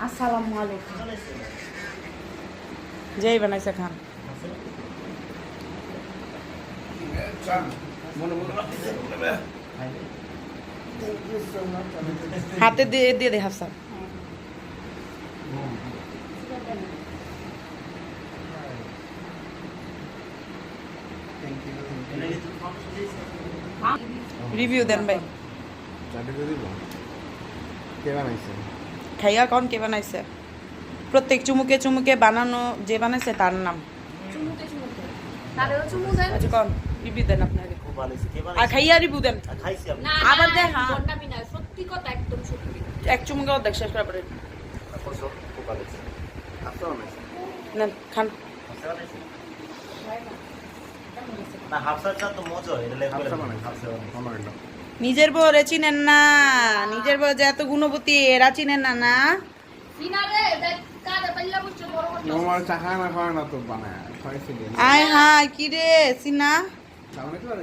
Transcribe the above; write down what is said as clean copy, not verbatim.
আসসালামু আলাইকুম। যেই বানাইছে খান। হাতে দিয়ে দিয়ে দে হাফসা। রিভিউ দেন ভাই। খাইয়া কোন কে বানাইছে? প্রত্যেক চুমুকে চুমুকে বানানো যে বানাইছে তার নাম। চুমুকে চুমুকে তারেও চুমু দেন। আচ্ছা কোন রিভিউ দেন আপনাকে। খুব ভালো হইছে কে বানাইছে? আর খাইয়া রিভিউ দেন। খাইছি আমি। না আবার দে, হ্যাঁ। বন্ডামি না, সত্যি কথা, একদম সত্যি। এক চুমুকে অর্ধেক শেষ করা পরে খুব ভালো হইছে। হাফসা বানাইছে। নেন খান। হাফসা বানাইছে। না হাফসাটা তো মজা এটা লেখা হাফসা বানাইছে। হাফসা বানাইছে। নিজের বউ রে চিনেন না, নিজের বউ যে এত গুণবতী এরা চিনেন না না। সিনারে দেখ কারে পাল্লা বুঝছে বড় বড়। আমার চা খায় না খায় না তো বানায় খাইছি আয় হায় কি রে সিনা। সামনে তো আর